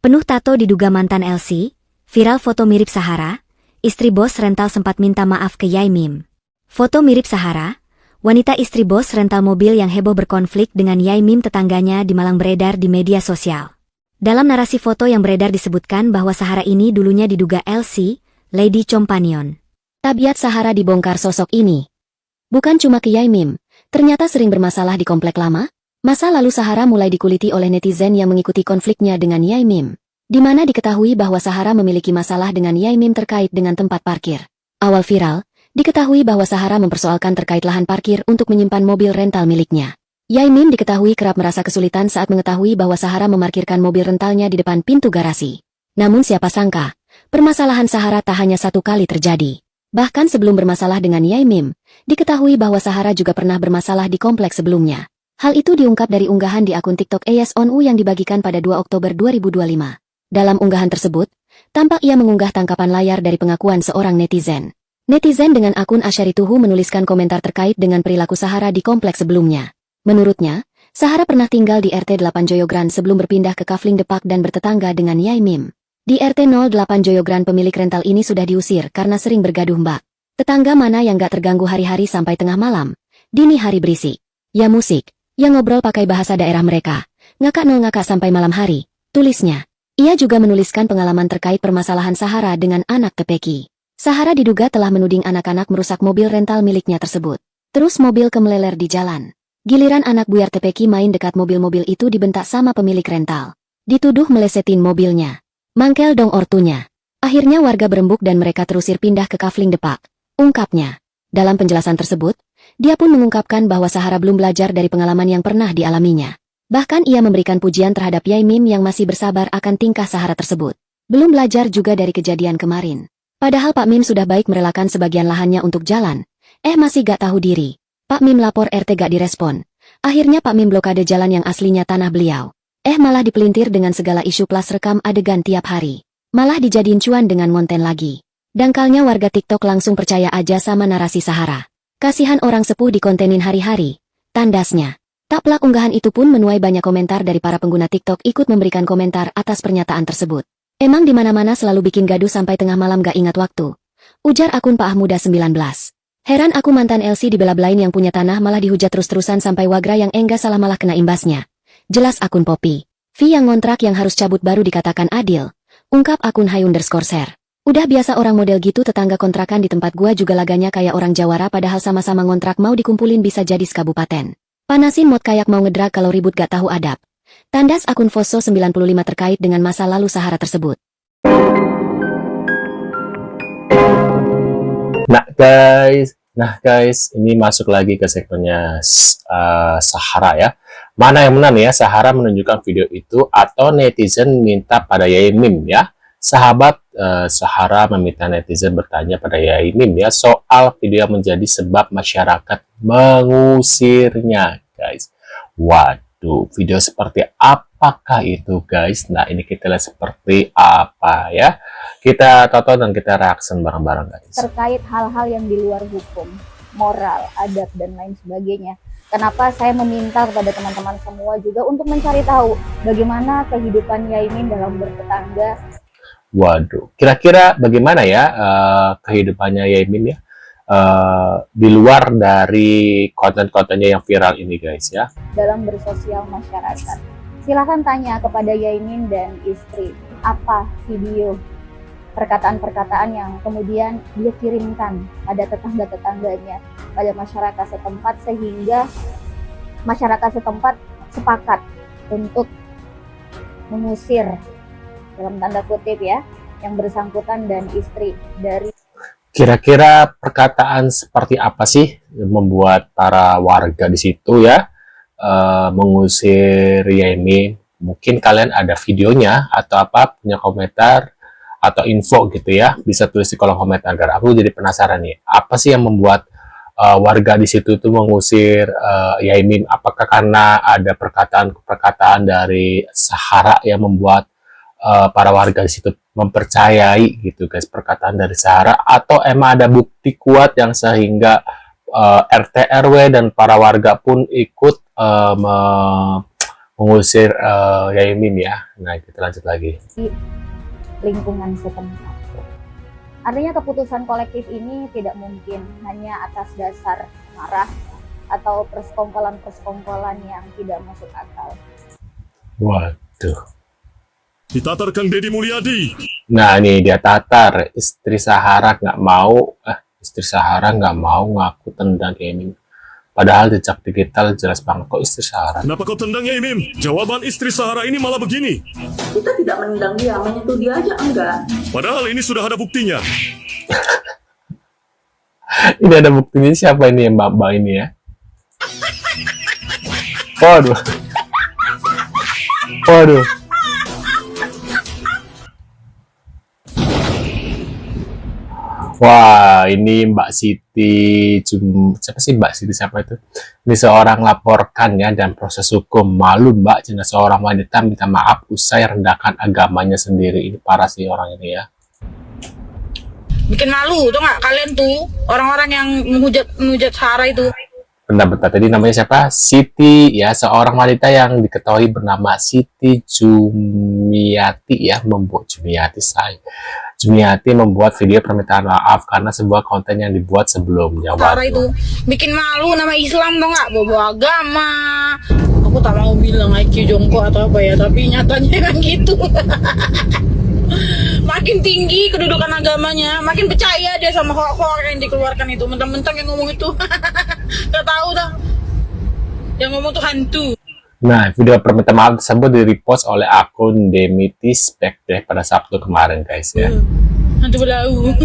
Penuh tato diduga mantan LC, viral foto mirip Sahara, istri bos rental sempat minta maaf ke Yai Mim. Foto mirip Sahara, wanita istri bos rental mobil yang heboh berkonflik dengan Yai Mim tetangganya di Malang beredar di media sosial. Dalam narasi foto yang beredar disebutkan bahwa Sahara ini dulunya diduga LC, Lady Companion. Tabiat Sahara dibongkar sosok ini. Bukan cuma ke Yai Mim, ternyata sering bermasalah di komplek lama. Masa lalu Sahara mulai dikuliti oleh netizen yang mengikuti konfliknya dengan Yai Mim, di mana diketahui bahwa Sahara memiliki masalah dengan Yai Mim terkait dengan tempat parkir. Awal viral, diketahui bahwa Sahara mempersoalkan terkait lahan parkir untuk menyimpan mobil rental miliknya. Yai Mim diketahui kerap merasa kesulitan saat mengetahui bahwa Sahara memarkirkan mobil rentalnya di depan pintu garasi. Namun siapa sangka, permasalahan Sahara tak hanya satu kali terjadi. Bahkan sebelum bermasalah dengan Yai Mim, diketahui bahwa Sahara juga pernah bermasalah di kompleks sebelumnya. Hal itu diungkap dari unggahan di akun TikTok ASONU yang dibagikan pada 2 Oktober 2025. Dalam unggahan tersebut, tampak ia mengunggah tangkapan layar dari pengakuan seorang netizen. Netizen dengan akun Asyarituhu menuliskan komentar terkait dengan perilaku Sahara di kompleks sebelumnya. Menurutnya, Sahara pernah tinggal di RT 8 Joyogran sebelum berpindah ke Kafling Depak dan bertetangga dengan Yai Mim. Di RT 08 Joyogran pemilik rental ini sudah diusir karena sering bergaduh mbak. Tetangga mana yang gak terganggu hari-hari sampai tengah malam, dini hari berisik. Ya musik, yang ngobrol pakai bahasa daerah mereka. Ngakak nol ngakak sampai malam hari, tulisnya. Ia juga menuliskan pengalaman terkait permasalahan Sahara dengan anak tepeki. Sahara diduga telah menuding anak-anak merusak mobil rental miliknya tersebut. Terus mobil kemeleler di jalan. Giliran anak buyar tepeki main dekat mobil-mobil itu dibentak sama pemilik rental. Dituduh melesetin mobilnya. Mangkel dong ortunya. Akhirnya warga berembuk dan mereka terusir pindah ke Kafling Depak. Ungkapnya. Dalam penjelasan tersebut, dia pun mengungkapkan bahwa Sahara belum belajar dari pengalaman yang pernah dialaminya. Bahkan ia memberikan pujian terhadap Yai Mim yang masih bersabar akan tingkah Sahara tersebut. Belum belajar juga dari kejadian kemarin. Padahal Pak Mim sudah baik merelakan sebagian lahannya untuk jalan. Masih gak tahu diri. Pak Mim lapor RT gak direspon. Akhirnya Pak Mim blokade jalan yang aslinya tanah beliau. Malah dipelintir dengan segala isu plus rekam adegan tiap hari. Malah dijadiin cuan dengan konten lagi. Dangkalnya warga TikTok langsung percaya aja sama narasi Sahara. Kasihan orang sepuh dikontenin hari-hari. Tandasnya. Tak pelak unggahan itu pun menuai banyak komentar dari para pengguna TikTok ikut memberikan komentar atas pernyataan tersebut. Emang di mana-mana selalu bikin gaduh sampai tengah malam gak ingat waktu. Ujar akun Pak Ahmuda 19. Heran aku mantan LC dibela-belain yang punya tanah malah dihujat terus-terusan sampai Wagra yang enggak salah malah kena imbasnya. Jelas akun Poppy. V yang ngontrak yang harus cabut baru dikatakan adil. Ungkap akun Hay_share. Udah biasa orang model gitu tetangga kontrakan di tempat gua juga laganya kayak orang Jawara padahal sama-sama ngontrak mau dikumpulin bisa jadi sekabupaten. Panasin mod kayak mau ngedrag kalau ribut gak tahu adab. Tandas akun Foso 95 terkait dengan masa lalu Sahara tersebut. Nah guys, ini masuk lagi ke segmennya Sahara ya. Mana yang menang ya, Sahara menunjukkan video itu atau netizen minta pada Yai Mim ya. Sahabat Sahara meminta netizen bertanya pada Yai Mim ya soal video yang menjadi sebab masyarakat mengusirnya guys. Waduh, video seperti apakah itu guys? Nah ini kita lihat seperti apa ya. Kita tonton dan kita reaksi bareng-bareng guys. Terkait hal-hal yang di luar hukum, moral, adat dan lain sebagainya. Kenapa saya meminta kepada teman-teman semua juga untuk mencari tahu bagaimana kehidupan Yai Mim dalam bertetangga. Waduh, kira-kira bagaimana ya kehidupannya Yai Mim ya di luar dari konten-kontennya yang viral ini guys ya. Dalam bersosial masyarakat. Silahkan tanya kepada Yai Mim dan istri, apa video perkataan-perkataan yang kemudian dia kirimkan pada tetangga-tetangganya, pada masyarakat setempat sehingga masyarakat setempat sepakat untuk mengusir dalam tanda kutip ya, yang bersangkutan dan istri dari. Kira-kira perkataan seperti apa sih yang membuat para warga di situ ya mengusir Yai Mim? Mungkin kalian ada videonya atau apa, punya komentar atau info gitu ya, bisa tulis di kolom komentar agar aku jadi penasaran nih, apa sih yang membuat warga di situ tuh mengusir Yai Mim? Apakah karena ada perkataan-perkataan dari Sahara yang membuat para warga di situ mempercayai gitu guys perkataan dari Sahara, atau emang ada bukti kuat yang sehingga RT RW dan para warga pun ikut mengusir Yaimin ya. Nah, kita lanjut lagi. Di lingkungan setempat. Artinya keputusan kolektif ini tidak mungkin hanya atas dasar marah atau persekongkolan-persekongkolan yang tidak masuk akal. Waduh. Ditatar Kang Deddy Mulyadi. Nah, nih dia tatar. Istri Sahara nggak mau ngaku tendang Yaimin. Padahal jejak digital jelas banget kok istri Sahara. Kenapa kau tendang Yaimin? Jawaban istri Sahara ini malah begini. Kita tidak menendang dia, menyentuh dia aja enggak. Padahal ini sudah ada buktinya. Ini ada buktinya, siapa ini yang mbak ini ya? Waduh. Waduh. Wah, ini Mbak Siti, siapa sih Mbak Siti, siapa itu? Ini seorang laporkan ya, dan proses hukum. Malu Mbak, jika seorang wanita minta maaf usai rendahkan agamanya sendiri. Ini parah sih orang ini ya. Bikin malu tuh nggak kalian tuh orang-orang yang menghujat Sahara itu. Bentar, tadi namanya siapa? Siti ya, seorang wanita yang diketahui bernama Siti Jumiati ya, Jumiati membuat video permintaan maaf karena sebuah konten yang dibuat sebelumnya. Sahara itu bikin malu nama Islam tuh nggak, bawa agama. Aku tak mau bilang IQ jongkok atau apa ya, tapi nyatanya kan gitu. Makin tinggi kedudukan agamanya, makin percaya dia sama hoax yang dikeluarkan itu. Mentang-mentang yang ngomong itu gak tahu dah, yang ngomong tuh hantu. Nah, video permintaan maaf tersebut di-repost oleh akun Demitis deh pada Sabtu kemarin guys ya. Hantu belau.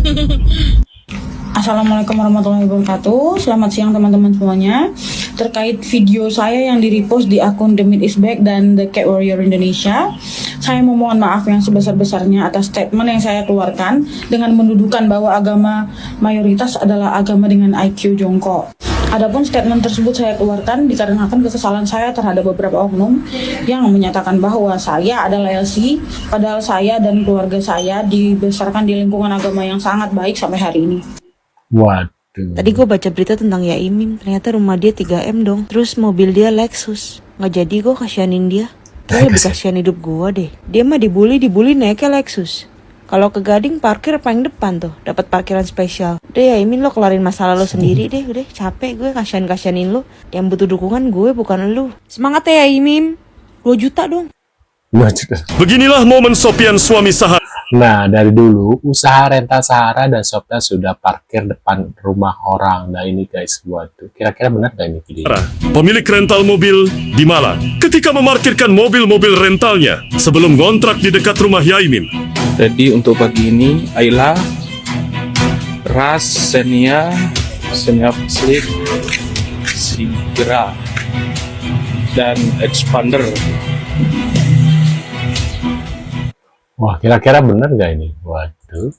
Assalamualaikum warahmatullahi wabarakatuh. Selamat siang teman-teman semuanya. Terkait video saya yang di-repost di akun The Myth Is Back dan The Cat Warrior Indonesia, saya memohon maaf yang sebesar-besarnya atas statement yang saya keluarkan dengan mendudukan bahwa agama mayoritas adalah agama dengan IQ jongkok. Adapun statement tersebut saya keluarkan dikarenakan kekesalan saya terhadap beberapa oknum yang menyatakan bahwa saya adalah LC, padahal saya dan keluarga saya dibesarkan di lingkungan agama yang sangat baik sampai hari ini. Waduh. Tadi gue baca berita tentang Yaimin, ternyata rumah dia 3M dong. Terus mobil dia Lexus. Nggak jadi gue kasihanin dia. Dia lebih kasihan hidup gue deh. Dia mah dibully naiknya Lexus. Kalau ke Gading parkir paling depan tuh, dapat parkiran spesial. Udah Yaimin, lo kelarin masalah lo sendiri deh, udah capek gue kasihanin lo. Yang butuh dukungan gue bukan lo. Semangat ya Yaimin. 2 juta dong. Beginilah momen Sopian suami Sahara. Nah, dari dulu usaha rental Sahara dan Sopian sudah parkir depan rumah orang. Nah ini guys, waduh, kira-kira benar gak ini video? Pemilik rental mobil di Malang ketika memarkirkan mobil-mobil rentalnya sebelum kontrak di dekat rumah Yaimin. Jadi untuk pagi ini Ayla, Ras, Senia Flip, Sigra, dan Expander. Wah, kira-kira bener gak ini? Waduh.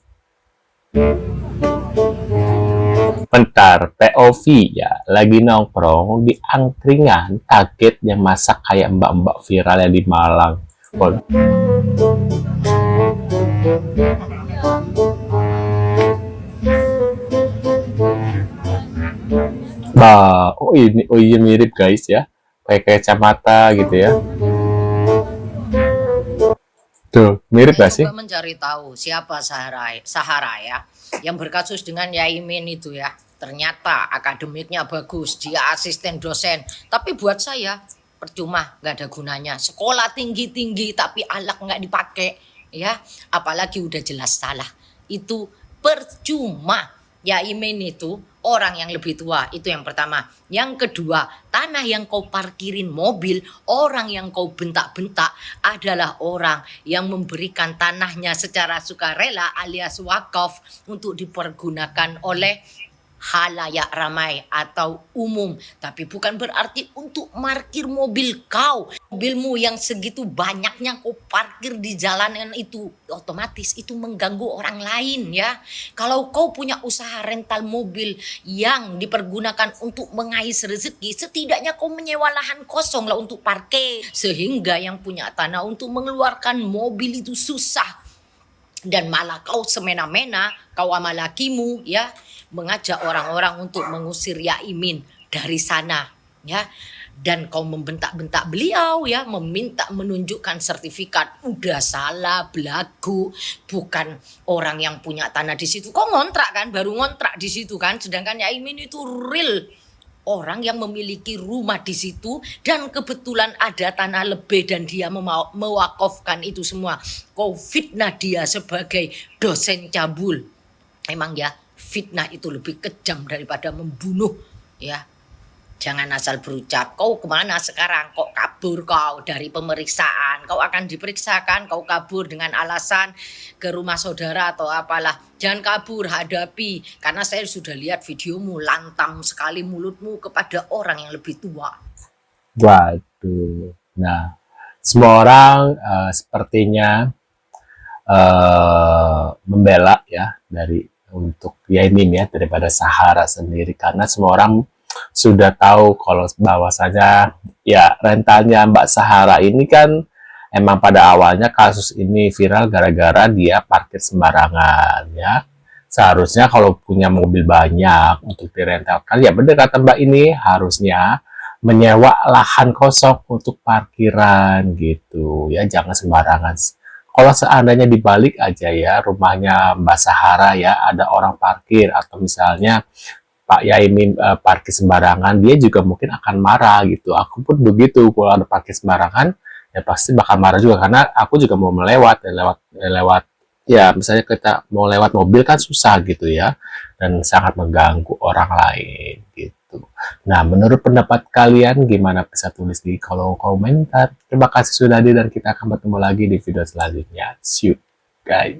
Bentar, POV ya, lagi nongkrong di angkringan, kaget yang masak kayak mbak-mbak viral yang di Malang. Waduh. Bah, oh iya mirip guys ya, kayak kacamata gitu ya. Tuh, mirip gak sih? Coba mencari tahu siapa Sahara ya, yang berkasus dengan Yaimin itu ya. Ternyata akademiknya bagus, dia asisten dosen. Tapi buat saya percuma, nggak ada gunanya. Sekolah tinggi-tinggi tapi alak nggak dipakai ya. Apalagi udah jelas salah, itu percuma. Yaimin itu orang yang lebih tua, itu yang pertama. Yang kedua, tanah yang kau parkirin mobil, orang yang kau bentak-bentak adalah orang yang memberikan tanahnya secara sukarela alias wakaf untuk dipergunakan oleh halayak ramai atau umum, tapi bukan berarti untuk parkir mobil kau. Mobilmu yang segitu banyaknya kau parkir di jalanan itu, otomatis itu mengganggu orang lain ya. Kalau kau punya usaha rental mobil yang dipergunakan untuk mengais rezeki, setidaknya kau menyewa lahan kosong lah untuk parkir, sehingga yang punya tanah untuk mengeluarkan mobil itu susah. Dan malah kau semena-mena, kau sama lakimu ya, mengajak orang-orang untuk mengusir Yaimin dari sana ya. dan kau membentak-bentak beliau ya, meminta menunjukkan sertifikat, udah salah, belagu, bukan orang yang punya tanah di situ. Kau ngontrak kan, baru ngontrak di situ kan, sedangkan Yaimin itu real orang yang memiliki rumah di situ dan kebetulan ada tanah lebih dan dia mewakafkan itu semua. Kau fitnah dia sebagai dosen cabul. Emang ya, fitnah itu lebih kejam daripada membunuh ya. Jangan asal berucap. Kau kemana sekarang? Kok kabur kau dari pemeriksaan? Kau akan diperiksakan, kau kabur dengan alasan ke rumah saudara atau apalah. Jangan kabur, hadapi. Karena saya sudah lihat videomu, lantam sekali mulutmu kepada orang yang lebih tua. Waduh. Nah, semua orang sepertinya membela ya untuk Yaimin ya daripada Sahara sendiri, karena semua orang sudah tahu kalau bahwasanya ya rentalnya Mbak Sahara ini kan emang pada awalnya kasus ini viral gara-gara dia parkir sembarangan ya. Seharusnya kalau punya mobil banyak untuk direntalkan, ya benar kata Mbak ini, harusnya menyewa lahan kosong untuk parkiran gitu ya, jangan sembarangan. Kalau seandainya dibalik aja ya, rumahnya Mbak Sahara ya ada orang parkir atau misalnya Pak Yaimin parkir sembarangan, dia juga mungkin akan marah gitu. Aku pun begitu, kalau ada parkir sembarangan, ya pasti bakal marah juga, karena aku juga mau melewat, lewat ya misalnya kita mau lewat mobil kan susah gitu ya, dan sangat mengganggu orang lain gitu. Nah, menurut pendapat kalian gimana? Bisa tulis di kolom komentar. Terima kasih sudah hadir dan kita akan bertemu lagi di video selanjutnya. See you guys.